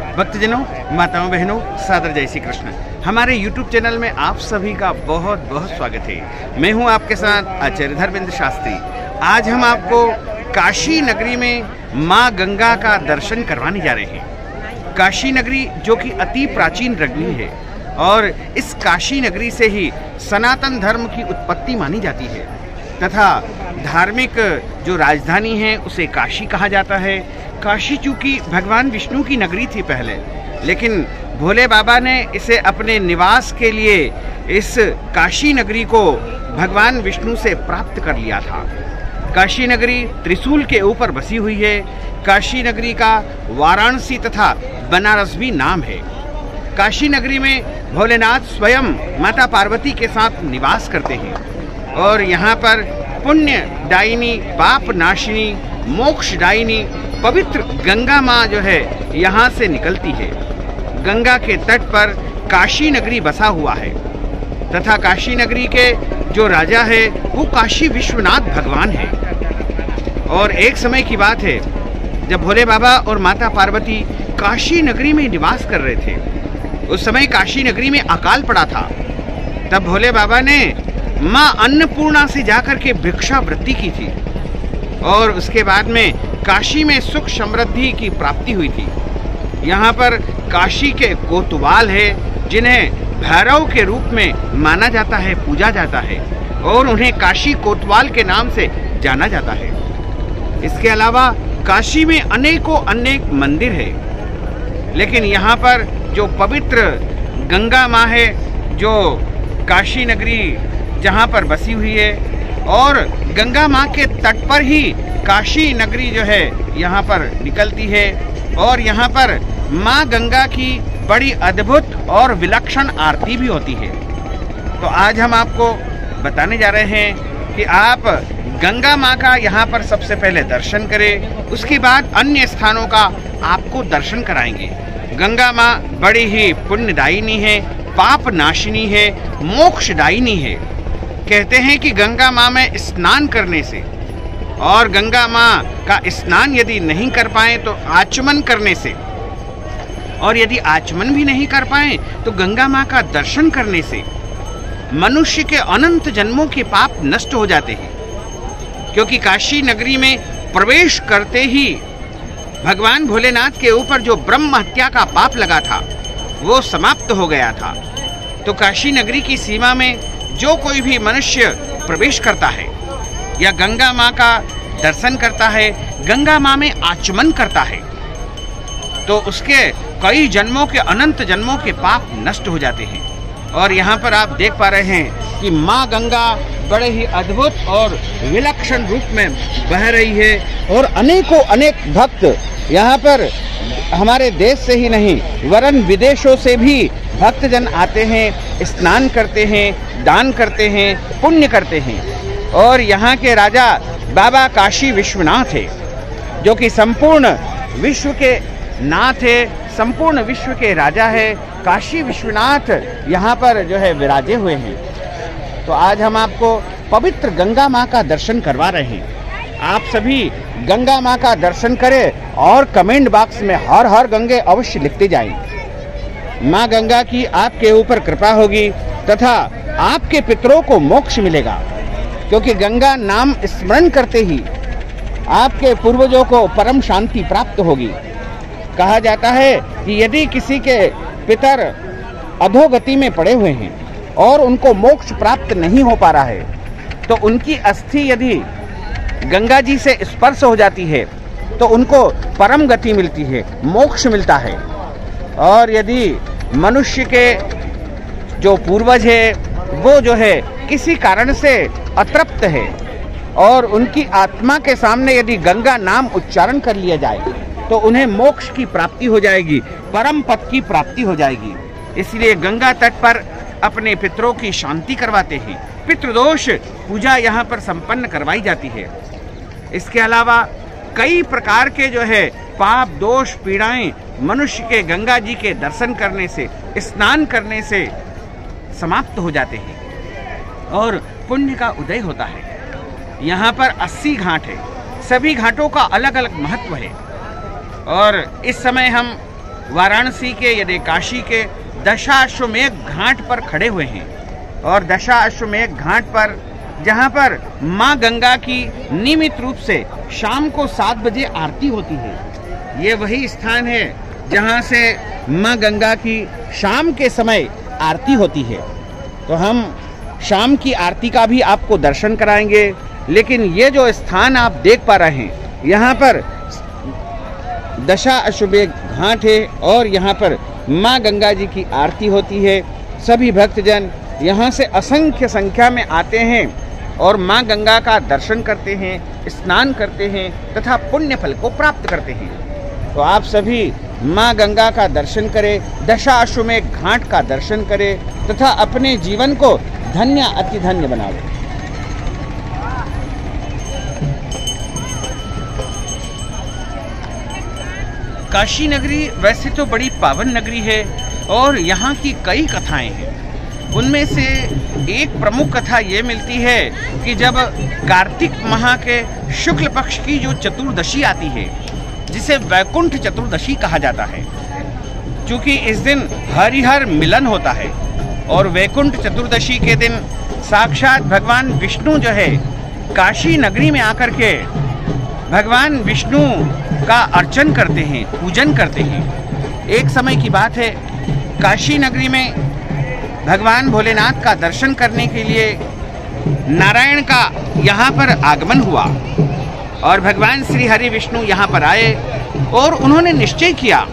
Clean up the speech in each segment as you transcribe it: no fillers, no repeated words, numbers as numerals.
भक्तजनों, माताओं बहनों, सादर जय श्री कृष्ण। हमारे YouTube चैनल में आप सभी का बहुत बहुत स्वागत है। मैं हूं आपके साथ आचार्य धर्मेंद्र शास्त्री। आज हम आपको काशी नगरी में माँ गंगा का दर्शन करवाने जा रहे हैं। काशी नगरी जो कि अति प्राचीन नगरी है और इस काशी नगरी से ही सनातन धर्म की उत्पत्ति मानी जाती है तथा धार्मिक जो राजधानी है उसे काशी कहा जाता है। काशी चूँकि भगवान विष्णु की नगरी थी पहले, लेकिन भोले बाबा ने इसे अपने निवास के लिए इस काशी नगरी को भगवान विष्णु से प्राप्त कर लिया था। काशी नगरी त्रिशूल के ऊपर बसी हुई है। काशी नगरी का वाराणसी तथा बनारस भी नाम है। काशी नगरी में भोलेनाथ स्वयं माता पार्वती के साथ निवास करते हैं और यहाँ पर पुण्य दायिनी, पाप नाशिनी, मोक्षदायिनी पवित्र गंगा माँ जो है यहाँ से निकलती है। गंगा के तट पर काशी नगरी बसा हुआ है तथा काशी नगरी के जो राजा है वो काशी विश्वनाथ भगवान है। और एक समय की बात है जब भोले बाबा और माता पार्वती काशी नगरी में निवास कर रहे थे। उस समय काशी नगरी में अकाल पड़ा था। तब भोले बाबा ने माँ अन्नपूर्णा से जाकर के भिक्षावृत्ति की थी और उसके बाद में काशी में सुख समृद्धि की प्राप्ति हुई थी। यहाँ पर काशी के कोतवाल है जिन्हें भैरव के रूप में माना जाता है, पूजा जाता है और उन्हें काशी कोतवाल के नाम से जाना जाता है। इसके अलावा काशी में अनेकों अनेक मंदिर है, लेकिन यहाँ पर जो पवित्र गंगा माँ है जो काशी नगरी जहाँ पर बसी हुई है और गंगा माँ के तट पर ही काशी नगरी जो है यहाँ पर निकलती है और यहाँ पर माँ गंगा की बड़ी अद्भुत और विलक्षण आरती भी होती है। तो आज हम आपको बताने जा रहे हैं कि आप गंगा माँ का यहाँ पर सबसे पहले दर्शन करें, उसके बाद अन्य स्थानों का आपको दर्शन कराएंगे। गंगा माँ बड़ी ही पुण्यदायिनी है, पाप नाशिनी है, मोक्षदायिनी है। कहते हैं कि गंगा माँ में स्नान करने से और गंगा माँ का स्नान यदि नहीं कर पाए तो आचमन करने से, और यदि आचमन भी नहीं कर पाए तो गंगा माँ का दर्शन करने से मनुष्य के अनंत जन्मों के पाप नष्ट हो जाते हैं। क्योंकि काशी नगरी में प्रवेश करते ही भगवान भोलेनाथ के ऊपर जो ब्रह्म हत्या का पाप लगा था वो समाप्त हो गया था। तो काशी नगरी की सीमा में जो कोई भी मनुष्य प्रवेश करता है या गंगा माँ का दर्शन करता है, गंगा माँ में आचमन करता है, तो उसके कई जन्मों के, अनंत जन्मों के पाप नष्ट हो जाते हैं। और यहाँ पर आप देख पा रहे हैं कि माँ गंगा बड़े ही अद्भुत और विलक्षण रूप में बह रही है और अनेकों अनेक भक्त यहाँ पर हमारे देश से ही नहीं वरन विदेशों से भी भक्तजन आते हैं, स्नान करते हैं, दान करते हैं, पुण्य करते हैं। और यहाँ के राजा बाबा काशी विश्वनाथ है जो कि संपूर्ण विश्व के नाथ है, संपूर्ण विश्व के राजा है। काशी विश्वनाथ यहाँ पर जो है विराजे हुए हैं। तो आज हम आपको पवित्र गंगा माँ का दर्शन करवा रहे हैं। आप सभी गंगा माँ का दर्शन करें और कमेंट बॉक्स में हर हर गंगे अवश्य लिखते जाएं। माँ गंगा की आपके ऊपर कृपा होगी तथा आपके पितरों को मोक्ष मिलेगा, क्योंकि गंगा नाम स्मरण करते ही आपके पूर्वजों को परम शांति प्राप्त होगी। कहा जाता है कि यदि किसी के पितर अधोगति में पड़े हुए हैं और उनको मोक्ष प्राप्त नहीं हो पा रहा है तो उनकी अस्थि यदि गंगा जी से स्पर्श हो जाती है तो उनको परम गति मिलती है, मोक्ष मिलता है। और यदि मनुष्य के जो पूर्वज है वो जो है किसी कारण से अतृप्त है और उनकी आत्मा के सामने यदि गंगा नाम उच्चारण कर लिया जाए तो उन्हें मोक्ष की प्राप्ति हो जाएगी, परम पद की प्राप्ति हो जाएगी। इसलिए गंगा तट पर अपने पितरों की शांति करवाते हैं। पितृदोष पूजा यहाँ पर संपन्न करवाई जाती है। इसके अलावा कई प्रकार के जो है पाप दोष पीड़ाएं मनुष्य के गंगा जी के दर्शन करने से, स्नान करने से समाप्त हो जाते हैं और पुण्य का उदय होता है। यहाँ पर 80 घाट है, सभी घाटों का अलग अलग महत्व है और इस समय हम वाराणसी के यानी काशी के दशाश्वमेध घाट पर खड़े हुए हैं। और दशाश्वमेध घाट पर जहाँ पर माँ गंगा की नियमित रूप से शाम को 7 बजे आरती होती है, ये वही स्थान है जहाँ से माँ गंगा की शाम के समय आरती होती है। तो हम शाम की आरती का भी आपको दर्शन कराएंगे। लेकिन ये जो स्थान आप देख पा रहे हैं, यहाँ पर दशाश्वमेध घाट है और यहाँ पर माँ गंगा जी की आरती होती है। सभी भक्तजन यहाँ से असंख्य संख्या में आते हैं और माँ गंगा का दर्शन करते हैं, स्नान करते हैं तथा पुण्य फल को प्राप्त करते हैं। तो आप सभी माँ गंगा का दर्शन करें, दशाश्वमेध घाट का दर्शन करें तथा अपने जीवन को धन्य अति धन्य बनाओ। काशी नगरी वैसे तो बड़ी पावन नगरी है और यहाँ की कई कथाएं हैं। उनमें से एक प्रमुख कथा ये मिलती है कि जब कार्तिक माह के शुक्ल पक्ष की जो चतुर्दशी आती है, जिसे वैकुंठ चतुर्दशी कहा जाता है, क्योंकि इस दिन हरिहर मिलन होता है और वैकुंठ चतुर्दशी के दिन साक्षात भगवान विष्णु जो है काशी नगरी में आकर के भगवान विष्णु का अर्चन करते हैं, पूजन करते हैं। एक समय की बात है, काशी नगरी में भगवान भोलेनाथ का दर्शन करने के लिए नारायण का यहाँ पर आगमन हुआ और भगवान श्री हरि विष्णु यहाँ पर आए और उन्होंने निश्चय किया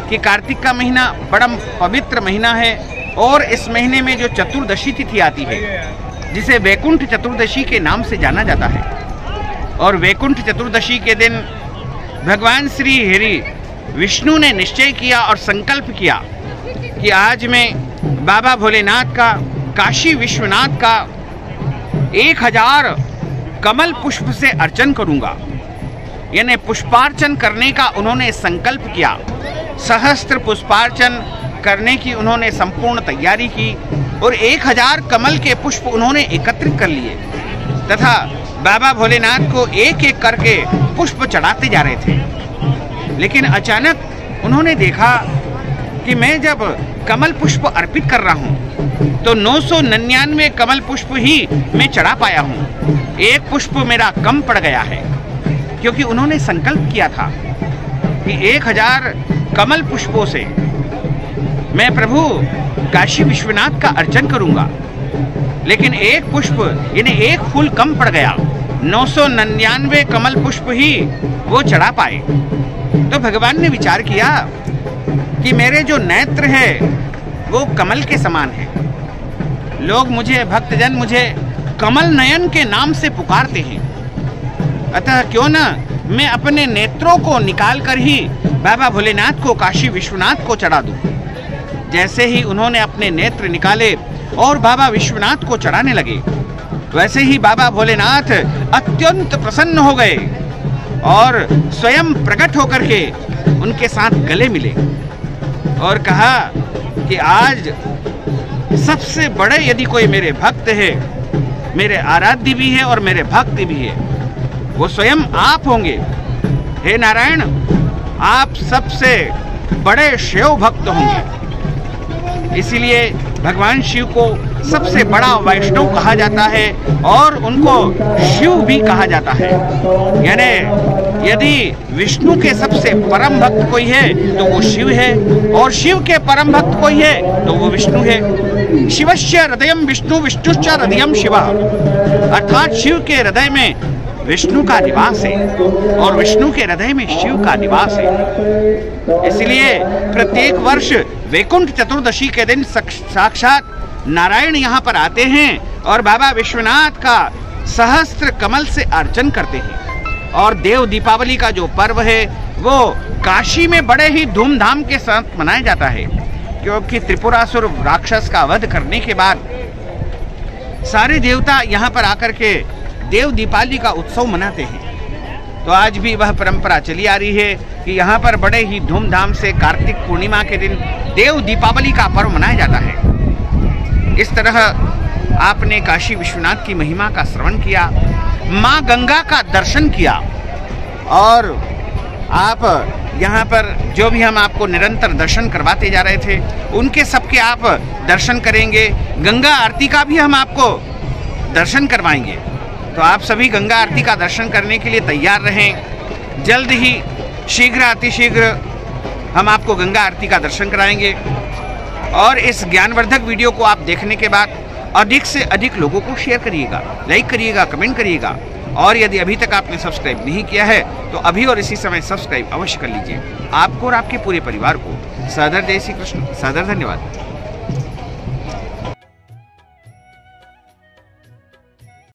कि कार्तिक का महीना बड़ा पवित्र महीना है और इस महीने में जो चतुर्दशी तिथि आती है, जिसे वैकुंठ चतुर्दशी के नाम से जाना जाता है, और वैकुंठ चतुर्दशी के दिन भगवान श्री हरि विष्णु ने निश्चय किया और संकल्प किया कि आज मैं बाबा भोलेनाथ का, काशी विश्वनाथ का 1000 कमल पुष्प से अर्चन करूंगा। यानी पुष्पार्चन करने का उन्होंने संकल्प किया। सहस्त्र पुष्पार्चन करने की उन्होंने संपूर्ण तैयारी की और 1000 कमल के पुष्प उन्होंने एकत्रित कर लिए तथा बाबा भोलेनाथ को एक एक करके पुष्प चढ़ाते जा रहे थे। लेकिन अचानक उन्होंने देखा कि मैं जब कमल पुष्प अर्पित कर रहा हूँ तो 999 कमल पुष्प ही मैं चढ़ा पाया हूँ, एक पुष्प मेरा कम पड़ गया है। क्योंकि उन्होंने संकल्प किया था कि 1000 कमल पुष्पों से मैं प्रभु काशी विश्वनाथ का अर्चन करूंगा, लेकिन एक पुष्प यानी एक फूल कम पड़ गया, 999 कमल पुष्प ही वो चढ़ा पाए। तो भगवान ने विचार किया कि मेरे जो नेत्र है वो कमल के समान है। लोग मुझे, भक्तजन मुझे कमल नयन के नाम से पुकारते हैं, अतः क्यों ना मैं अपने नेत्रों को निकाल कर ही बाबा भोलेनाथ को, काशी विश्वनाथ को चढ़ा दूं। जैसे ही उन्होंने अपने नेत्र निकाले और बाबा विश्वनाथ को चढ़ाने लगे, वैसे ही बाबा भोलेनाथ अत्यंत प्रसन्न हो गए और स्वयं प्रकट होकर के उनके साथ गले मिले और कहा कि आज सबसे बड़े यदि कोई मेरे भक्त है, मेरे आराध्य भी है और मेरे भक्त भी है, वो स्वयं आप होंगे। हे नारायण, आप सबसे बड़े शिव भक्त होंगे। इसीलिए भगवान शिव को सबसे बड़ा वैष्णव कहा जाता है और उनको शिव भी कहा जाता है। यानी यदि विष्णु के सबसे परम भक्त कोई है तो वो शिव है और शिव के परम भक्त कोई है तो वो विष्णु है। शिवस्य हृदयम विष्णु, विष्णुश्च हृदयम शिवा, अर्थात शिव के हृदय में विष्णु का निवास है और विष्णु के हृदय में शिव का निवास है। इसलिए प्रत्येक वर्ष वैकुंठ चतुर्दशी के दिन साक्षात नारायण यहाँ पर आते हैं और बाबा विश्वनाथ का सहस्त्र कमल से अर्चन करते हैं। और देव दीपावली का जो पर्व है वो काशी में बड़े ही धूमधाम के साथ मनाया जाता है, क्योंकि त्रिपुरासुर राक्षस का वध करने के बाद सारे देवता यहाँ पर आकर के देव दीपावली का उत्सव मनाते हैं। तो आज भी वह परंपरा चली आ रही है कि यहाँ पर बड़े ही धूमधाम से कार्तिक पूर्णिमा के दिन देव दीपावली का पर्व मनाया जाता है। इस तरह आपने काशी विश्वनाथ की महिमा का श्रवण किया, माँ गंगा का दर्शन किया और आप यहाँ पर जो भी हम आपको निरंतर दर्शन करवाते जा रहे थे उनके सबके आप दर्शन करेंगे। गंगा आरती का भी हम आपको दर्शन करवाएंगे। तो आप सभी गंगा आरती का दर्शन करने के लिए तैयार रहें। जल्द ही शीघ्र अतिशीघ्र हम आपको गंगा आरती का दर्शन कराएंगे। और इस ज्ञानवर्धक वीडियो को आप देखने के बाद अधिक से अधिक लोगों को शेयर करिएगा, लाइक करिएगा, कमेंट करिएगा। और यदि अभी तक आपने सब्सक्राइब नहीं किया है तो अभी और इसी समय सब्सक्राइब अवश्य कर लीजिए। आपको और आपके पूरे परिवार को सादर जय श्री कृष्ण, सादर धन्यवाद।